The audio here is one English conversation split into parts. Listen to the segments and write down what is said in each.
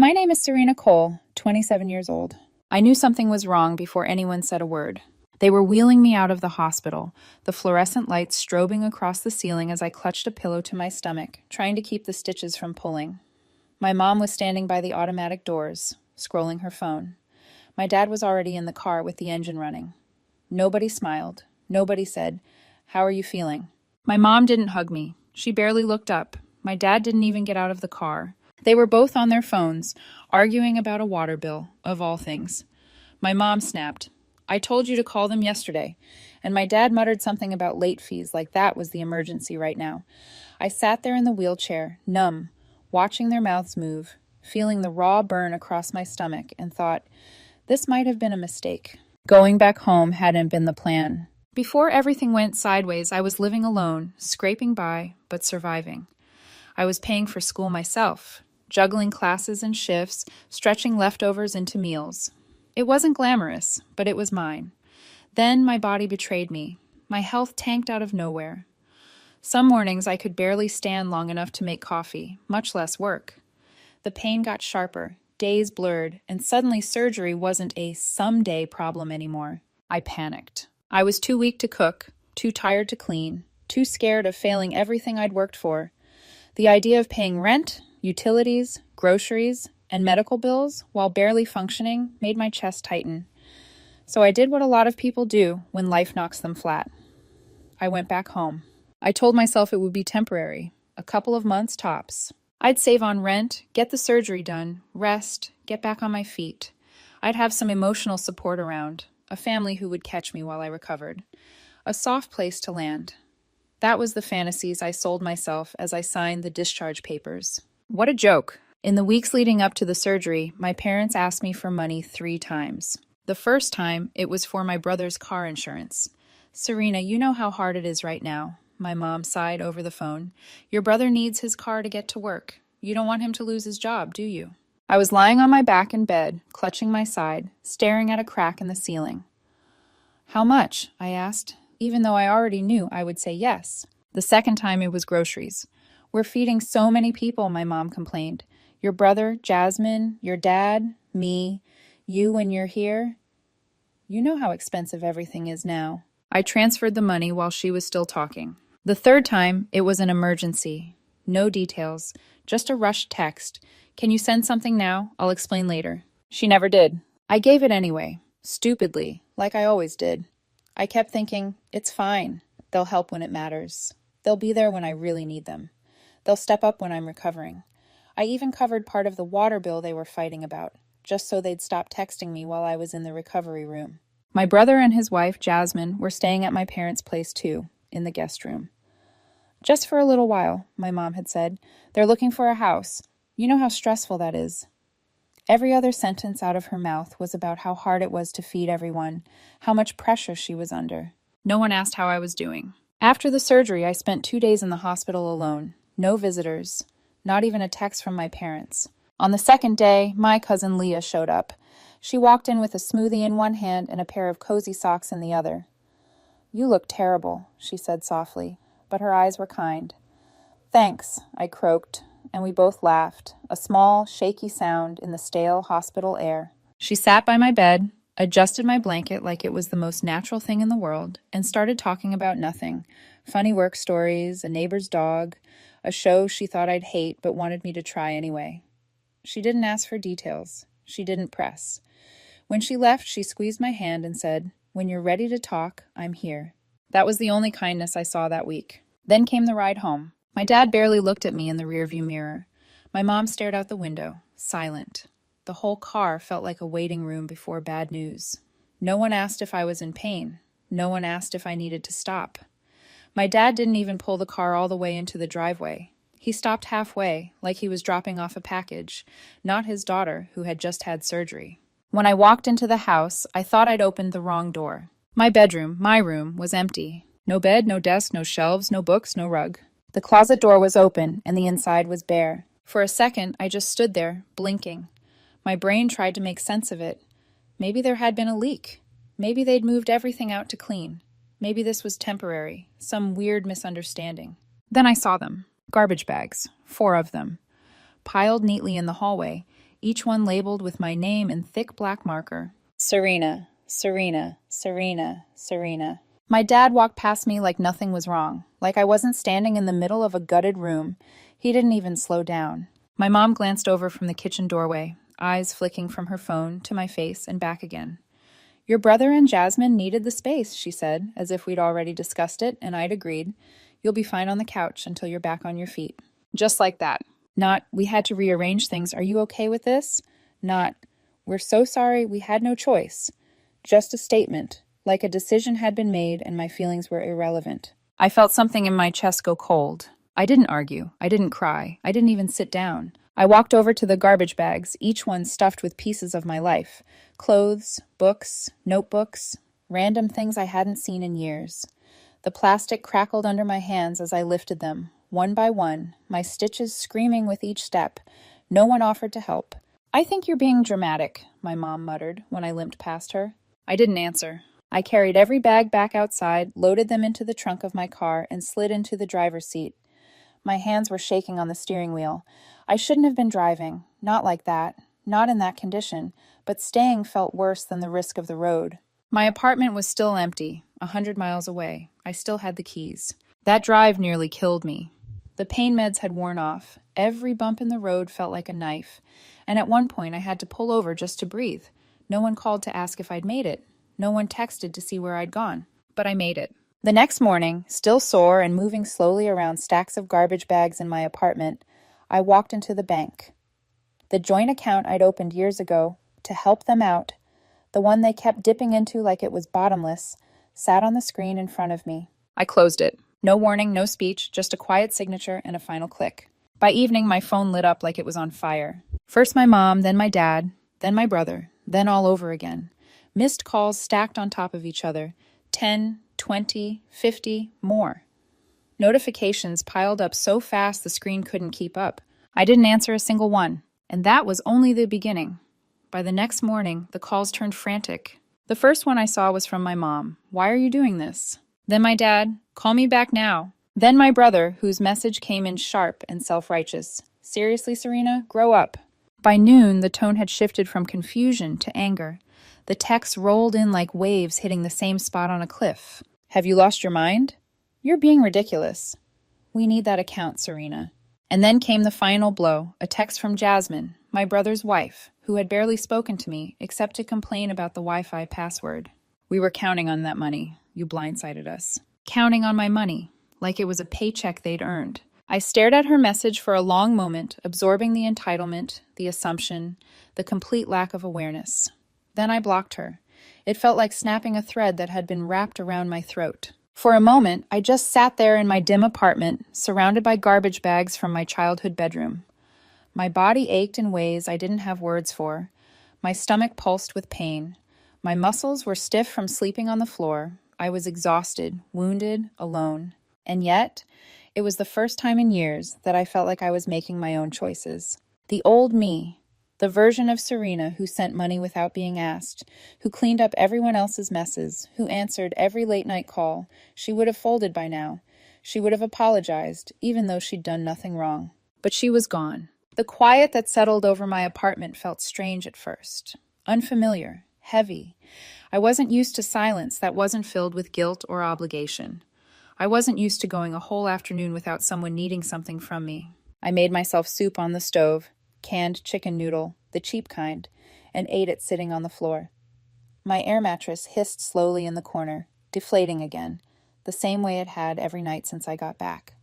My name is Serena Cole, 27 years old. I knew something was wrong before anyone said a word. They were wheeling me out of the hospital, the fluorescent lights strobing across the ceiling as I clutched a pillow to my stomach, trying to keep the stitches from pulling. My mom was standing by the automatic doors, scrolling her phone. My dad was already in the car with the engine running. Nobody smiled. Nobody said, "How are you feeling?" My mom didn't hug me. She barely looked up. My dad didn't even get out of the car. They were both on their phones, arguing about a water bill, of all things. My mom snapped, "I told you to call them yesterday." And my dad muttered something about late fees, like that was the emergency right now. I sat there in the wheelchair, numb, watching their mouths move, feeling the raw burn across my stomach, and thought, this might have been a mistake. Going back home hadn't been the plan. Before everything went sideways, I was living alone, scraping by, but surviving. I was paying for school myself, juggling classes and shifts, stretching leftovers into meals. It wasn't glamorous, but it was mine. Then my body betrayed me. My health tanked out of nowhere. Some mornings I could barely stand long enough to make coffee, much less work. The pain got sharper, days blurred, and suddenly surgery wasn't a someday problem anymore. I panicked. I was too weak to cook, too tired to clean, too scared of failing everything I'd worked for. The idea of paying rent, utilities, groceries, and medical bills while barely functioning made my chest tighten. So I did what a lot of people do when life knocks them flat. I went back home. I told myself it would be temporary, a couple of months tops. I'd save on rent, get the surgery done, rest, get back on my feet. I'd have some emotional support around, a family who would catch me while I recovered. A soft place to land. That was the fantasies I sold myself as I signed the discharge papers. What a joke. In the weeks leading up to the surgery, my parents asked me for money 3 times. The first time, it was for my brother's car insurance. "Serena, you know how hard it is right now," my mom sighed over the phone. "Your brother needs his car to get to work. You don't want him to lose his job, do you?" I was lying on my back in bed, clutching my side, staring at a crack in the ceiling. "How much?" I asked, even though I already knew I would say yes. The second time it was groceries. "We're feeding so many people," my mom complained. "Your brother, Jasmine, your dad, me, you when you're here. You know how expensive everything is now." I transferred the money while she was still talking. The third time, it was an emergency. No details, just a rushed text. "Can you send something now? I'll explain later." She never did. I gave it anyway, stupidly, like I always did. I kept thinking, it's fine. They'll help when it matters. They'll be there when I really need them. They'll step up when I'm recovering. I even covered part of the water bill they were fighting about, just so they'd stop texting me while I was in the recovery room. My brother and his wife, Jasmine, were staying at my parents' place too, in the guest room. "Just for a little while," my mom had said. "They're looking for a house. You know how stressful that is." Every other sentence out of her mouth was about how hard it was to feed everyone, how much pressure she was under. No one asked how I was doing. After the surgery, I spent 2 days in the hospital alone. No visitors. Not even a text from my parents. On the second day, my cousin Leah showed up. She walked in with a smoothie in one hand and a pair of cozy socks in the other. "You look terrible," she said softly, but her eyes were kind. "Thanks," I croaked, and we both laughed, a small, shaky sound in the stale hospital air. She sat by my bed, adjusted my blanket like it was the most natural thing in the world, and started talking about nothing. Funny work stories, a neighbor's dog, a show she thought I'd hate but wanted me to try anyway. She didn't ask for details. She didn't press. When she left, she squeezed my hand and said, "When you're ready to talk, I'm here." That was the only kindness I saw that week. Then came the ride home. My dad barely looked at me in the rearview mirror. My mom stared out the window, silent. The whole car felt like a waiting room before bad news. No one asked if I was in pain. No one asked if I needed to stop. My dad didn't even pull the car all the way into the driveway. He stopped halfway, like he was dropping off a package, not his daughter, who had just had surgery. When I walked into the house, I thought I'd opened the wrong door. My bedroom, my room, was empty. No bed, no desk, no shelves, no books, no rug. The closet door was open, and the inside was bare. For a second, I just stood there, blinking. My brain tried to make sense of it. Maybe there had been a leak. Maybe they'd moved everything out to clean. Maybe this was temporary, some weird misunderstanding. Then I saw them. Garbage bags, 4 of them. Piled neatly in the hallway, each one labeled with my name in thick black marker. Serena, Serena, Serena, Serena. My dad walked past me like nothing was wrong, like I wasn't standing in the middle of a gutted room. He didn't even slow down. My mom glanced over from the kitchen doorway, eyes flicking from her phone to my face and back again. Your brother and Jasmine needed the space, she said, as if we'd already discussed it, and I'd agreed. You'll be fine on the couch until you're back on your feet. Just like that. Not, we had to rearrange things. Are you okay with this? Not, we're so sorry, we had no choice. Just a statement, like a decision had been made and my feelings were irrelevant. I felt something in my chest go cold. I didn't argue. I didn't cry. I didn't even sit down. I walked over to the garbage bags, each one stuffed with pieces of my life. Clothes, books, notebooks, random things I hadn't seen in years. The plastic crackled under my hands as I lifted them, one by one, my stitches screaming with each step. No one offered to help. I think you're being dramatic, my mom muttered when I limped past her. I didn't answer. I carried every bag back outside, loaded them into the trunk of my car, and slid into the driver's seat. My hands were shaking on the steering wheel. I shouldn't have been driving. Not like that. Not in that condition. But staying felt worse than the risk of the road. My apartment was still empty, 100 miles away. I still had the keys. That drive nearly killed me. The pain meds had worn off. Every bump in the road felt like a knife. And at one point I had to pull over just to breathe. No one called to ask if I'd made it. No one texted to see where I'd gone. But I made it. The next morning, still sore and moving slowly around stacks of garbage bags in my apartment, I walked into the bank. The joint account I'd opened years ago to help them out, the one they kept dipping into like it was bottomless, sat on the screen in front of me. I closed it. No warning, no speech, just a quiet signature and a final click. By evening, my phone lit up like it was on fire. First my mom, then my dad, then my brother, then all over again. Missed calls stacked on top of each other. 10, 20, 50, more. Notifications piled up so fast the screen couldn't keep up. I didn't answer a single one. And that was only the beginning. By the next morning, the calls turned frantic. The first one I saw was from my mom. Why are you doing this? Then my dad, call me back now. Then my brother, whose message came in sharp and self-righteous. Seriously, Serena, grow up. By noon, the tone had shifted from confusion to anger. The texts rolled in like waves hitting the same spot on a cliff. Have you lost your mind? You're being ridiculous. We need that account, Serena. And then came the final blow, a text from Jasmine, my brother's wife, who had barely spoken to me except to complain about the Wi-Fi password. We were counting on that money. You blindsided us. Counting on my money, like it was a paycheck they'd earned. I stared at her message for a long moment, absorbing the entitlement, the assumption, the complete lack of awareness. Then I blocked her. It felt like snapping a thread that had been wrapped around my throat. For a moment, I just sat there in my dim apartment, surrounded by garbage bags from my childhood bedroom. My body ached in ways I didn't have words for. My stomach pulsed with pain. My muscles were stiff from sleeping on the floor. I was exhausted, wounded, alone. And yet, it was the first time in years that I felt like I was making my own choices. The old me, the version of Serena who sent money without being asked, who cleaned up everyone else's messes, who answered every late-night call, she would have folded by now. She would have apologized, even though she'd done nothing wrong. But she was gone. The quiet that settled over my apartment felt strange at first. Unfamiliar, heavy. I wasn't used to silence that wasn't filled with guilt or obligation. I wasn't used to going a whole afternoon without someone needing something from me. I made myself soup on the stove, canned chicken noodle, the cheap kind, and ate it sitting on the floor. My air mattress hissed slowly in the corner, deflating again, the same way it had every night since I got back.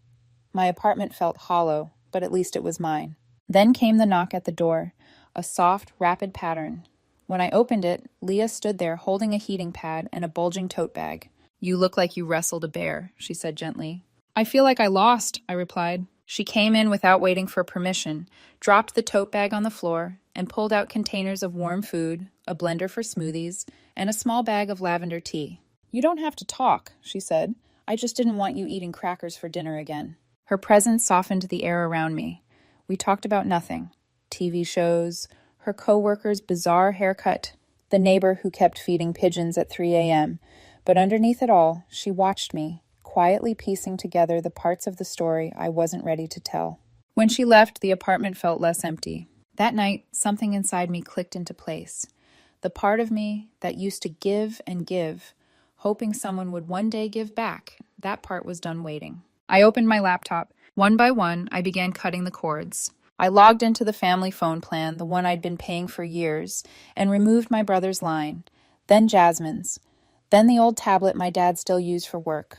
My apartment felt hollow, but at least it was mine. Then came the knock at the door, a soft, rapid pattern. When I opened it, Leah stood there holding a heating pad and a bulging tote bag. You look like you wrestled a bear, she said gently. I feel like I lost, I replied. She came in without waiting for permission, dropped the tote bag on the floor, and pulled out containers of warm food, a blender for smoothies, and a small bag of lavender tea. You don't have to talk, she said. I just didn't want you eating crackers for dinner again. Her presence softened the air around me. We talked about nothing. TV shows, her coworker's bizarre haircut, the neighbor who kept feeding pigeons at 3 a.m., but underneath it all, she watched me, quietly piecing together the parts of the story I wasn't ready to tell. When she left, the apartment felt less empty. That night, something inside me clicked into place. The part of me that used to give and give, hoping someone would one day give back, that part was done waiting. I opened my laptop. One by one, I began cutting the cords. I logged into the family phone plan, the one I'd been paying for years, and removed my brother's line, then Jasmine's, then the old tablet my dad still used for work.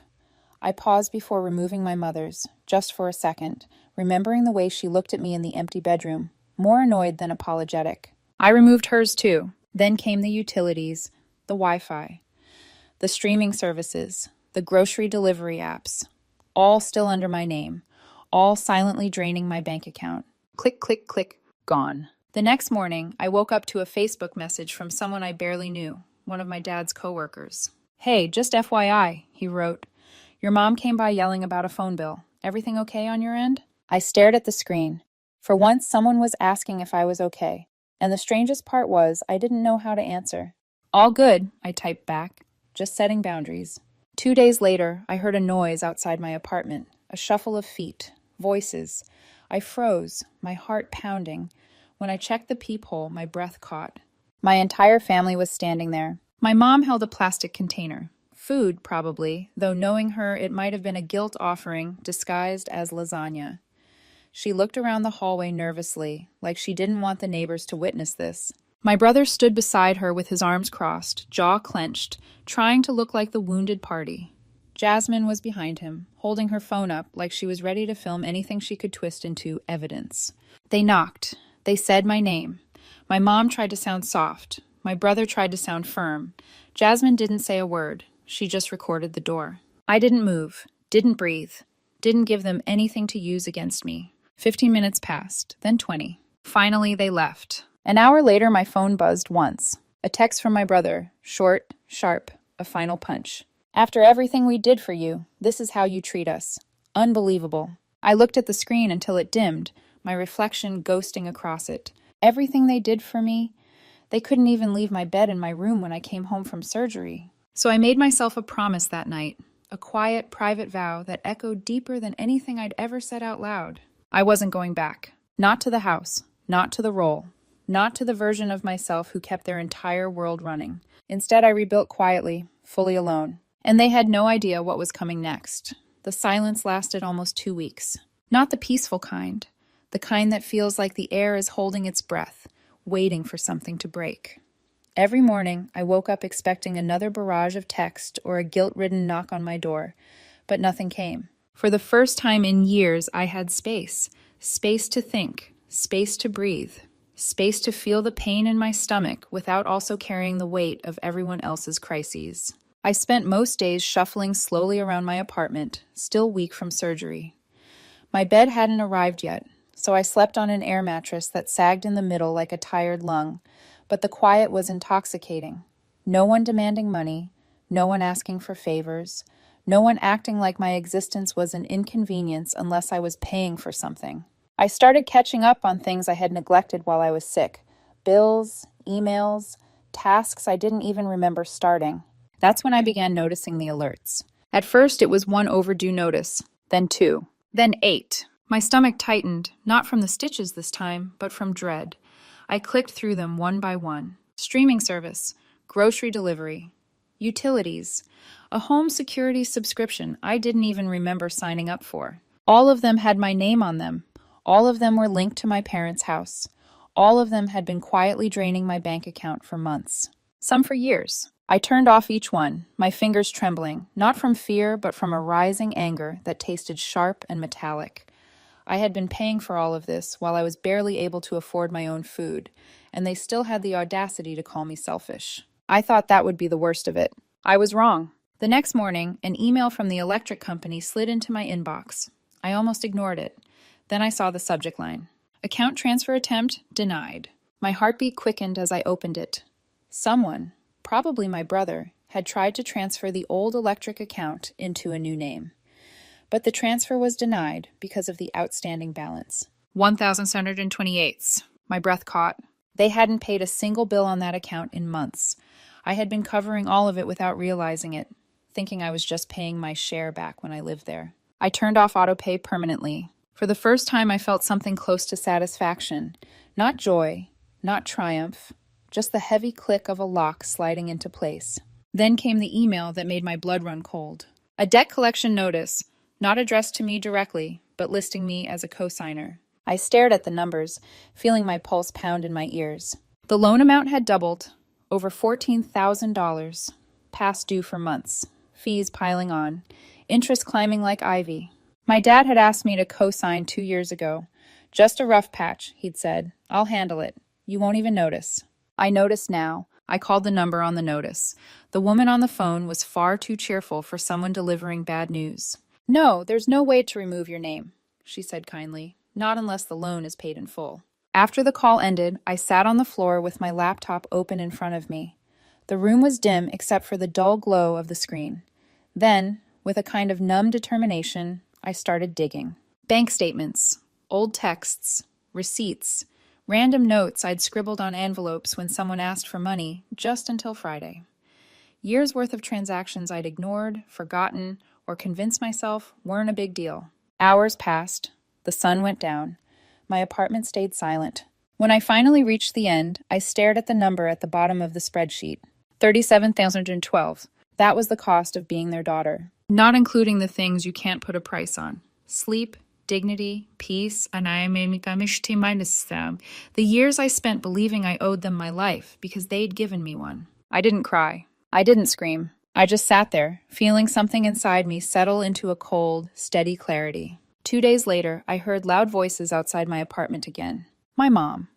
I paused before removing my mother's, just for a second, remembering the way she looked at me in the empty bedroom, more annoyed than apologetic. I removed hers too. Then came the utilities, the Wi-Fi, the streaming services, the grocery delivery apps, all still under my name, all silently draining my bank account. Click, click, click, gone. The next morning, I woke up to a Facebook message from someone I barely knew, one of my dad's coworkers. "Hey, just FYI," he wrote. "Your mom came by yelling about a phone bill. Everything okay on your end?" I stared at the screen. For once, someone was asking if I was okay, and the strangest part was I didn't know how to answer. "All good," I typed back, "just setting boundaries." 2 days later, I heard a noise outside my apartment, a shuffle of feet, voices. I froze, my heart pounding. When I checked the peephole, my breath caught. My entire family was standing there. My mom held a plastic container. Food, probably, though knowing her, it might have been a guilt offering disguised as lasagna. She looked around the hallway nervously, like she didn't want the neighbors to witness this. My brother stood beside her with his arms crossed, jaw clenched, trying to look like the wounded party. Jasmine was behind him, holding her phone up like she was ready to film anything she could twist into evidence. They knocked. They said my name. My mom tried to sound soft. My brother tried to sound firm. Jasmine didn't say a word. She just recorded the door. I didn't move, didn't breathe, didn't give them anything to use against me. 15 minutes passed, then 20. Finally, they left. An hour later, my phone buzzed once. A text from my brother, short, sharp, a final punch. "After everything we did for you, this is how you treat us. Unbelievable." I looked at the screen until it dimmed, my reflection ghosting across it. Everything they did for me, they couldn't even leave my bed in my room when I came home from surgery. So I made myself a promise that night, a quiet, private vow that echoed deeper than anything I'd ever said out loud. I wasn't going back. Not to the house, not to the role, not to the version of myself who kept their entire world running. Instead, I rebuilt quietly, fully alone. And they had no idea what was coming next. The silence lasted almost 2 weeks. Not the peaceful kind, the kind that feels like the air is holding its breath, waiting for something to break. Every morning, I woke up expecting another barrage of text or a guilt-ridden knock on my door, but nothing came. For the first time in years, I had space. Space to think, space to breathe, space to feel the pain in my stomach without also carrying the weight of everyone else's crises. I spent most days shuffling slowly around my apartment, still weak from surgery. My bed hadn't arrived yet, so I slept on an air mattress that sagged in the middle like a tired lung, but the quiet was intoxicating. No one demanding money, no one asking for favors, no one acting like my existence was an inconvenience unless I was paying for something. I started catching up on things I had neglected while I was sick. Bills, emails, tasks I didn't even remember starting. That's when I began noticing the alerts. At first, it was 1 overdue notice, then 2, then 8. My stomach tightened, not from the stitches this time, but from dread. I clicked through them one by one. Streaming service, grocery delivery, utilities, a home security subscription I didn't even remember signing up for. All of them had my name on them. All of them were linked to my parents' house. All of them had been quietly draining my bank account for months. Some for years. I turned off each one, my fingers trembling, not from fear, but from a rising anger that tasted sharp and metallic. I had been paying for all of this while I was barely able to afford my own food, and they still had the audacity to call me selfish. I thought that would be the worst of it. I was wrong. The next morning, an email from the electric company slid into my inbox. I almost ignored it. Then I saw the subject line. Account transfer attempt denied. My heartbeat quickened as I opened it. Someone, probably my brother, had tried to transfer the old electric account into a new name. But the transfer was denied because of the outstanding balance. 1,728. My breath caught. They hadn't paid a single bill on that account in months. I had been covering all of it without realizing it, thinking I was just paying my share back when I lived there. I turned off autopay permanently. For the first time, I felt something close to satisfaction. Not joy, not triumph, just the heavy click of a lock sliding into place. Then came the email that made my blood run cold. A debt collection notice, not addressed to me directly, but listing me as a co-signer. I stared at the numbers, feeling my pulse pound in my ears. The loan amount had doubled, over $14,000, past due for months, fees piling on, interest climbing like ivy. My dad had asked me to co-sign 2 years ago. Just a rough patch, he'd said. I'll handle it. You won't even notice. I noticed now. I called the number on the notice. The woman on the phone was far too cheerful for someone delivering bad news. No, there's no way to remove your name, she said kindly. Not unless the loan is paid in full. After the call ended, I sat on the floor with my laptop open in front of me. The room was dim except for the dull glow of the screen. Then, with a kind of numb determination, I started digging. Bank statements, old texts, receipts, random notes I'd scribbled on envelopes when someone asked for money, just until Friday. Years' worth of transactions I'd ignored, forgotten, or convinced myself weren't a big deal. Hours passed. The sun went down. My apartment stayed silent. When I finally reached the end, I stared at the number at the bottom of the spreadsheet. $37,012. That was the cost of being their daughter. Not including the things you can't put a price on. Sleep, dignity, peace, and the years I spent believing I owed them my life because they'd given me one. I didn't cry. I didn't scream. I just sat there, feeling something inside me settle into a cold, steady clarity. 2 days later, I heard loud voices outside my apartment again. My mom.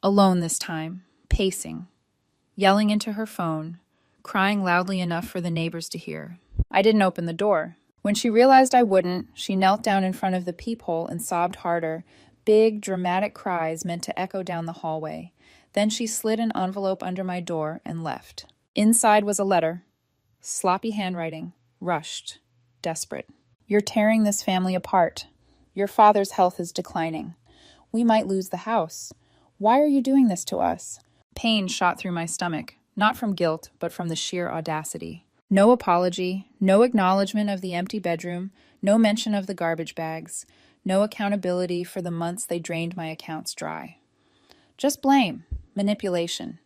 Alone this time, pacing, yelling into her phone, crying loudly enough for the neighbors to hear. I didn't open the door. When she realized I wouldn't, she knelt down in front of the peephole and sobbed harder, big, dramatic cries meant to echo down the hallway. Then she slid an envelope under my door and left. Inside was a letter. Sloppy handwriting. Rushed. Desperate. You're tearing this family apart. Your father's health is declining. We might lose the house. Why are you doing this to us? Pain shot through my stomach, not from guilt, but from the sheer audacity. No apology, no acknowledgement of the empty bedroom, no mention of the garbage bags, no accountability for the months they drained my accounts dry. Just blame, manipulation.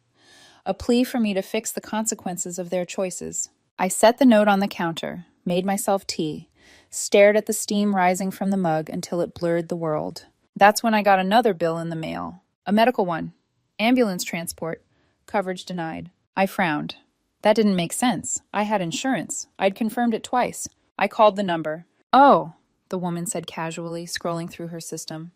A plea for me to fix the consequences of their choices. I set the note on the counter, made myself tea, stared at the steam rising from the mug until it blurred the world. That's when I got another bill in the mail. A medical one. Ambulance transport. Coverage denied. I frowned. That didn't make sense. I had insurance. I'd confirmed it twice. I called the number. Oh, the woman said casually, scrolling through her system.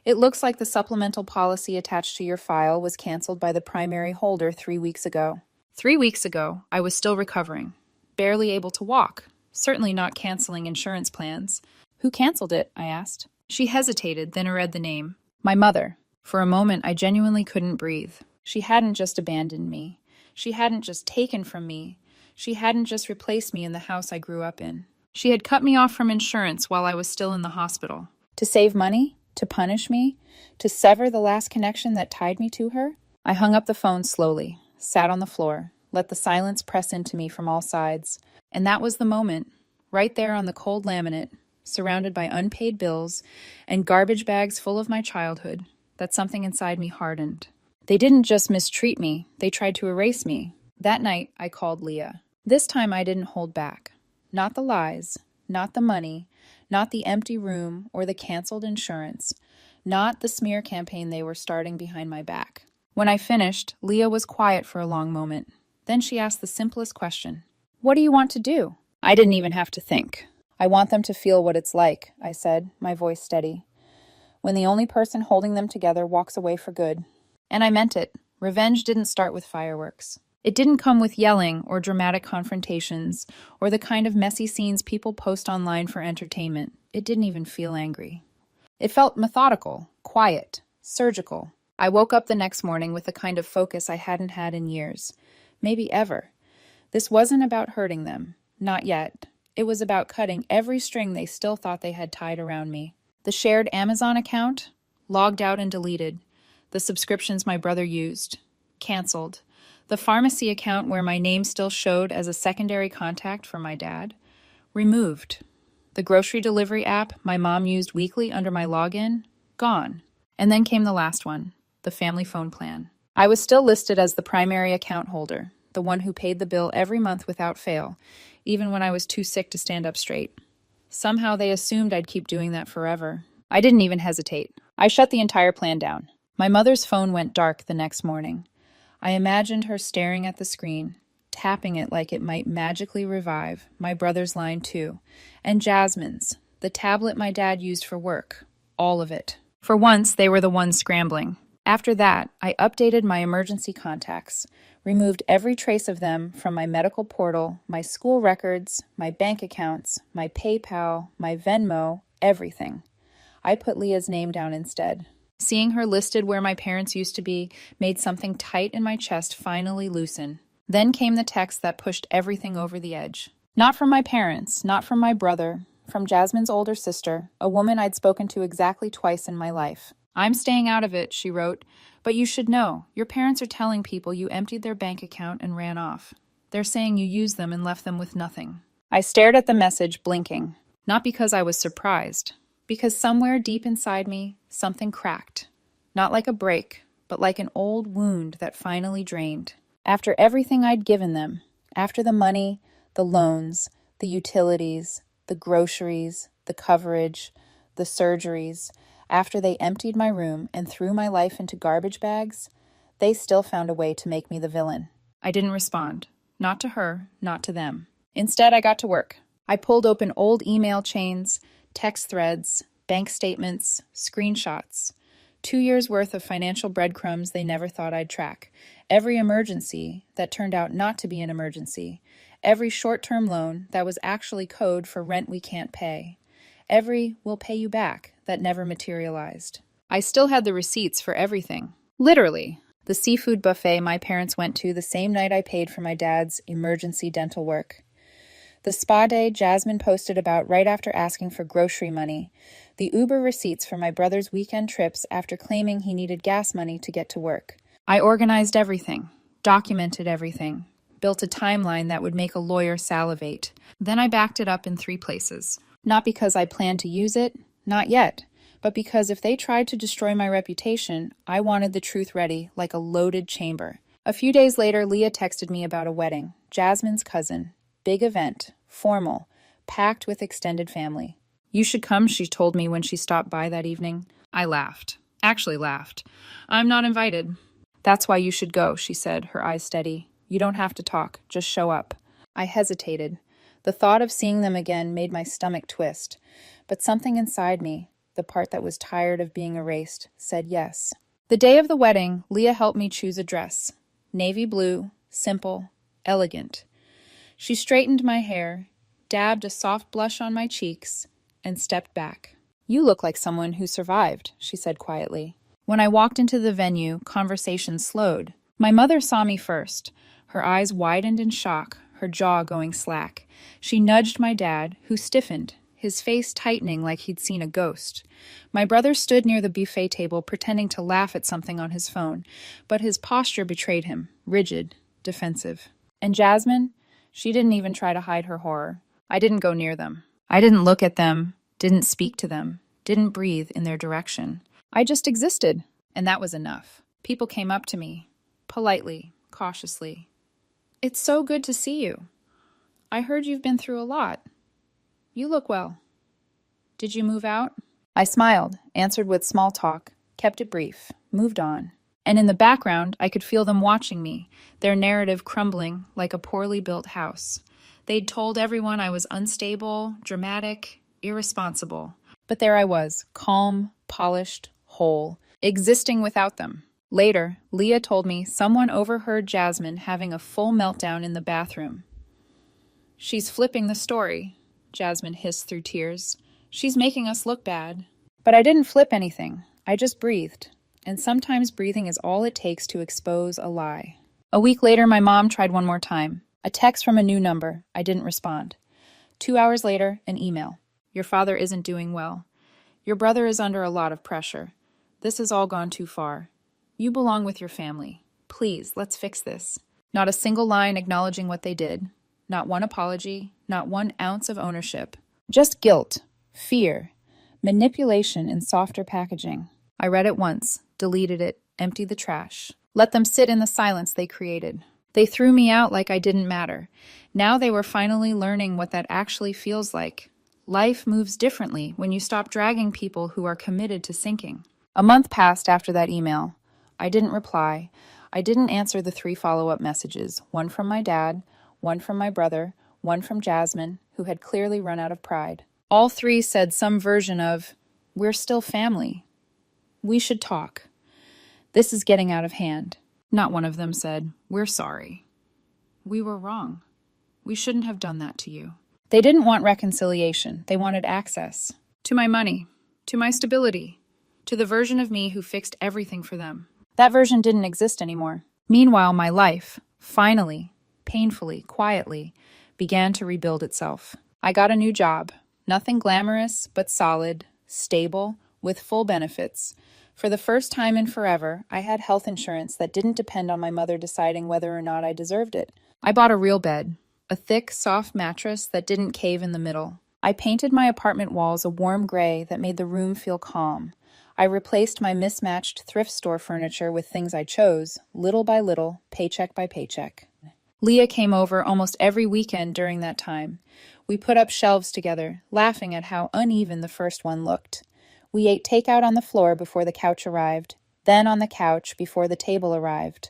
It looks like the supplemental policy attached to your file was canceled by the primary holder 3 weeks ago. 3 weeks ago, I was still recovering. Barely able to walk. Certainly not canceling insurance plans. Who canceled it? I asked. She hesitated, then read the name. My mother. For a moment, I genuinely couldn't breathe. She hadn't just abandoned me. She hadn't just taken from me. She hadn't just replaced me in the house I grew up in. She had cut me off from insurance while I was still in the hospital. To save money? To punish me? To sever the last connection that tied me to her? I hung up the phone slowly, sat on the floor, let the silence press into me from all sides. And that was the moment, right there on the cold laminate, surrounded by unpaid bills and garbage bags full of my childhood, that something inside me hardened. They didn't just mistreat me, they tried to erase me. That night, I called Leah. This time I didn't hold back. Not the lies, not the money, not the empty room or the canceled insurance, not the smear campaign they were starting behind my back. When I finished, Leah was quiet for a long moment. Then she asked the simplest question. What do you want to do? I didn't even have to think. I want them to feel what it's like, I said, my voice steady. When the only person holding them together walks away for good. And I meant it. Revenge didn't start with fireworks. It didn't come with yelling or dramatic confrontations or the kind of messy scenes people post online for entertainment. It didn't even feel angry. It felt methodical, quiet, surgical. I woke up the next morning with a kind of focus I hadn't had in years, maybe ever. This wasn't about hurting them. Not yet. It was about cutting every string they still thought they had tied around me. The shared Amazon account? Logged out and deleted. The subscriptions my brother used? Canceled. The pharmacy account where my name still showed as a secondary contact for my dad? Removed. The grocery delivery app my mom used weekly under my login? Gone. And then came the last one, the family phone plan. I was still listed as the primary account holder, the one who paid the bill every month without fail, even when I was too sick to stand up straight. Somehow they assumed I'd keep doing that forever. I didn't even hesitate. I shut the entire plan down. My mother's phone went dark the next morning. I imagined her staring at the screen, tapping it like it might magically revive my brother's line too, and Jasmine's, the tablet my dad used for work, all of it. For once, they were the ones scrambling. After that, I updated my emergency contacts, removed every trace of them from my medical portal, my school records, my bank accounts, my PayPal, my Venmo, everything. I put Leah's name down instead. Seeing her listed where my parents used to be made something tight in my chest finally loosen. Then came the text that pushed everything over the edge. Not from my parents, not from my brother, from Jasmine's older sister, a woman I'd spoken to exactly twice in my life. "I'm staying out of it," she wrote, "but you should know. Your parents are telling people you emptied their bank account and ran off. They're saying you used them and left them with nothing." I stared at the message, blinking. Not because I was surprised, because somewhere deep inside me, something cracked. Not like a break, but like an old wound that finally drained. After everything I'd given them, after the money, the loans, the utilities, the groceries, the coverage, the surgeries, after they emptied my room and threw my life into garbage bags, they still found a way to make me the villain. I didn't respond. Not to her, not to them. Instead, I got to work. I pulled open old email chains, text threads, bank statements, screenshots. 2 years' worth of financial breadcrumbs they never thought I'd track. Every emergency that turned out not to be an emergency. Every short-term loan that was actually code for rent we can't pay. Every "we'll pay you back" that never materialized. I still had the receipts for everything. Literally. The seafood buffet my parents went to the same night I paid for my dad's emergency dental work. The spa day Jasmine posted about right after asking for grocery money. The Uber receipts for my brother's weekend trips after claiming he needed gas money to get to work. I organized everything, documented everything, built a timeline that would make a lawyer salivate. Then I backed it up in 3 places. Not because I planned to use it, not yet, but because if they tried to destroy my reputation, I wanted the truth ready, like a loaded chamber. A few days later, Leah texted me about a wedding. Jasmine's cousin. Big event. Formal. Packed with extended family. "You should come," she told me when she stopped by that evening. I laughed. Actually laughed. "I'm not invited." "That's why you should go," she said, her eyes steady. "You don't have to talk. Just show up." I hesitated. The thought of seeing them again made my stomach twist. But something inside me, the part that was tired of being erased, said yes. The day of the wedding, Leah helped me choose a dress. Navy blue, simple, elegant. She straightened my hair, dabbed a soft blush on my cheeks, and stepped back. "You look like someone who survived," she said quietly. When I walked into the venue, conversation slowed. My mother saw me first. Her eyes widened in shock, her jaw going slack. She nudged my dad, who stiffened, his face tightening like he'd seen a ghost. My brother stood near the buffet table, pretending to laugh at something on his phone, but his posture betrayed him, rigid, defensive. And Jasmine? She didn't even try to hide her horror. I didn't go near them. I didn't look at them, didn't speak to them, didn't breathe in their direction. I just existed, and that was enough. People came up to me, politely, cautiously. "It's so good to see you. I heard you've been through a lot. You look well. Did you move out?" I smiled, answered with small talk, kept it brief, moved on. And in the background, I could feel them watching me, their narrative crumbling like a poorly built house. They'd told everyone I was unstable, dramatic, irresponsible. But there I was, calm, polished, whole, existing without them. Later, Leah told me someone overheard Jasmine having a full meltdown in the bathroom. "She's flipping the story," Jasmine hissed through tears. "She's making us look bad." But I didn't flip anything. I just breathed. And sometimes breathing is all it takes to expose a lie. A week later, my mom tried one more time. A text from a new number. I didn't respond. 2 hours later, an email. "Your father isn't doing well. Your brother is under a lot of pressure. This has all gone too far. You belong with your family. Please, let's fix this." Not a single line acknowledging what they did. Not one apology. Not 1 ounce of ownership. Just guilt, fear, manipulation in softer packaging. I read it once, deleted it, emptied the trash. Let them sit in the silence they created. They threw me out like I didn't matter. Now they were finally learning what that actually feels like. Life moves differently when you stop dragging people who are committed to sinking. A month passed after that email. I didn't reply. I didn't answer the 3 follow-up messages, one from my dad, one from my brother, one from Jasmine, who had clearly run out of pride. All 3 said some version of, "We're still family. We should talk. This is getting out of hand." Not one of them said, "We're sorry. We were wrong. We shouldn't have done that to you." They didn't want reconciliation. They wanted access. To my money. To my stability. To the version of me who fixed everything for them. That version didn't exist anymore. Meanwhile, my life, finally, painfully, quietly, began to rebuild itself. I got a new job. Nothing glamorous, but solid, stable, with full benefits. For the first time in forever, I had health insurance that didn't depend on my mother deciding whether or not I deserved it. I bought a real bed, a thick, soft mattress that didn't cave in the middle. I painted my apartment walls a warm gray that made the room feel calm. I replaced my mismatched thrift store furniture with things I chose, little by little, paycheck by paycheck. Leah came over almost every weekend during that time. We put up shelves together, laughing at how uneven the first one looked. We ate takeout on the floor before the couch arrived, then on the couch before the table arrived.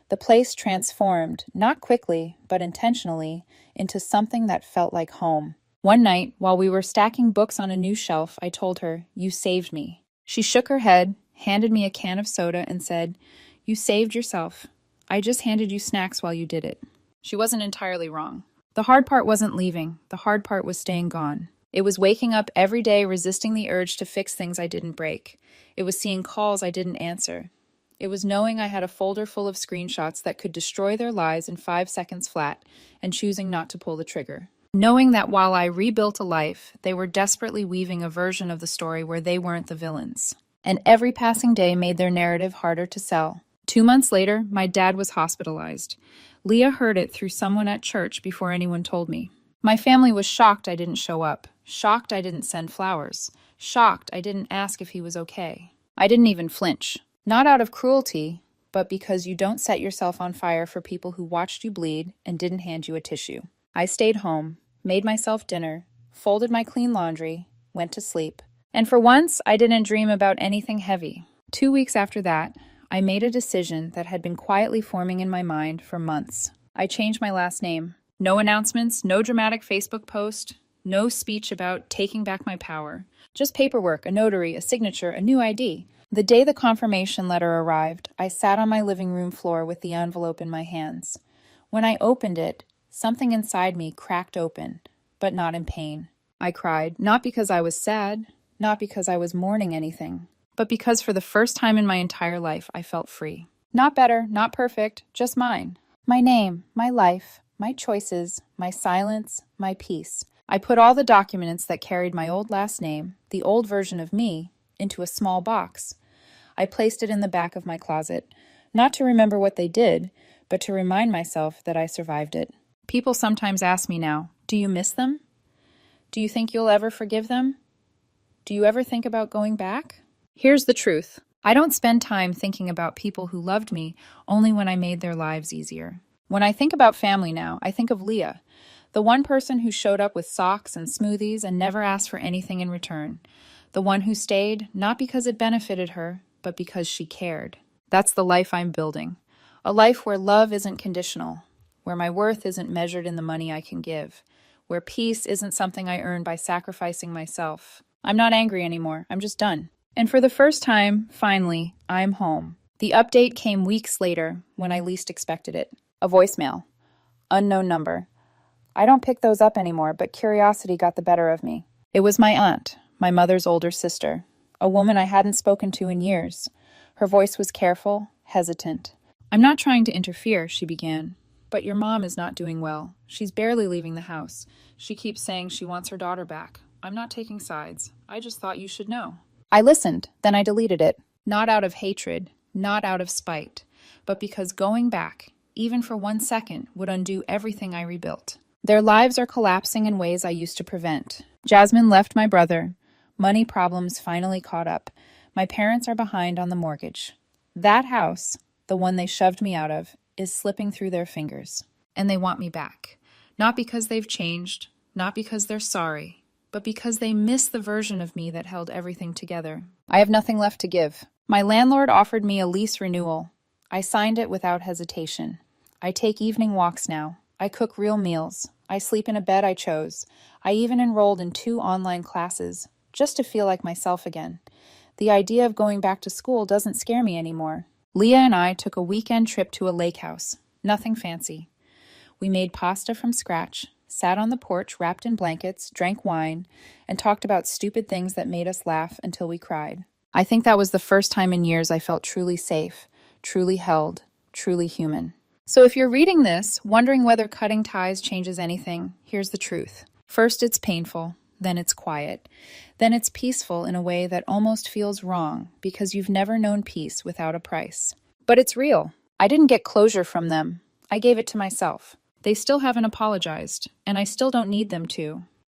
The place transformed, not quickly, but intentionally, into something that felt like home. One night, while we were stacking books on a new shelf, I told her, "You saved me." She shook her head, handed me a can of soda, and said, "You saved yourself. I just handed you snacks while you did it." She wasn't entirely wrong. The hard part wasn't leaving. The hard part was staying gone. It was waking up every day resisting the urge to fix things I didn't break. It was seeing calls I didn't answer. It was knowing I had a folder full of screenshots that could destroy their lives in 5 seconds flat and choosing not to pull the trigger. Knowing that while I rebuilt a life, they were desperately weaving a version of the story where they weren't the villains. And every passing day made their narrative harder to sell. 2 months later, my dad was hospitalized. Leah heard it through someone at church before anyone told me. My family was shocked I didn't show up, shocked I didn't send flowers, shocked I didn't ask if he was okay. I didn't even flinch. Not out of cruelty, but because you don't set yourself on fire for people who watched you bleed and didn't hand you a tissue. I stayed home, made myself dinner, folded my clean laundry, went to sleep. And for once, I didn't dream about anything heavy. 2 weeks after that, I made a decision that had been quietly forming in my mind for months. I changed my last name. No announcements, no dramatic Facebook post, no speech about taking back my power. Just paperwork, a notary, a signature, a new ID. The day the confirmation letter arrived, I sat on my living room floor with the envelope in my hands. When I opened it, something inside me cracked open, but not in pain. I cried, not because I was sad, not because I was mourning anything, but because for the first time in my entire life, I felt free. Not better, not perfect, just mine. My name, my life, my choices, my silence, my peace. I put all the documents that carried my old last name, the old version of me, into a small box. I placed it in the back of my closet, not to remember what they did, but to remind myself that I survived it. People sometimes ask me now, do you miss them? Do you think you'll ever forgive them? Do you ever think about going back? Here's the truth. I don't spend time thinking about people who loved me only when I made their lives easier. When I think about family now, I think of Leah, the one person who showed up with socks and smoothies and never asked for anything in return. The one who stayed, not because it benefited her, but because she cared. That's the life I'm building. A life where love isn't conditional, where my worth isn't measured in the money I can give, where peace isn't something I earn by sacrificing myself. I'm not angry anymore. I'm just done. And for the first time, finally, I'm home. The update came weeks later when I least expected it. A voicemail. Unknown number. I don't pick those up anymore, but curiosity got the better of me. It was my aunt, my mother's older sister, a woman I hadn't spoken to in years. Her voice was careful, hesitant. "I'm not trying to interfere," she began, "but your mom is not doing well. She's barely leaving the house. She keeps saying she wants her daughter back. I'm not taking sides. I just thought you should know." I listened, then I deleted it. Not out of hatred, not out of spite, but because going back, even for 1 second, would undo everything I rebuilt. Their lives are collapsing in ways I used to prevent. Jasmine left my brother. Money problems finally caught up. My parents are behind on the mortgage. That house, the one they shoved me out of, is slipping through their fingers. And they want me back. Not because they've changed, not because they're sorry, but because they miss the version of me that held everything together. I have nothing left to give. My landlord offered me a lease renewal. I signed it without hesitation. I take evening walks now. I cook real meals. I sleep in a bed I chose. I even enrolled in 2 online classes, just to feel like myself again. The idea of going back to school doesn't scare me anymore. Leah and I took a weekend trip to a lake house. Nothing fancy. We made pasta from scratch, sat on the porch wrapped in blankets, drank wine, and talked about stupid things that made us laugh until we cried. I think that was the first time in years I felt truly safe, truly held, truly human. So if you're reading this, wondering whether cutting ties changes anything, here's the truth. First, it's painful. Then it's quiet. Then it's peaceful in a way that almost feels wrong because you've never known peace without a price. But it's real. I didn't get closure from them. I gave it to myself. They still haven't apologized, and I still don't need them to.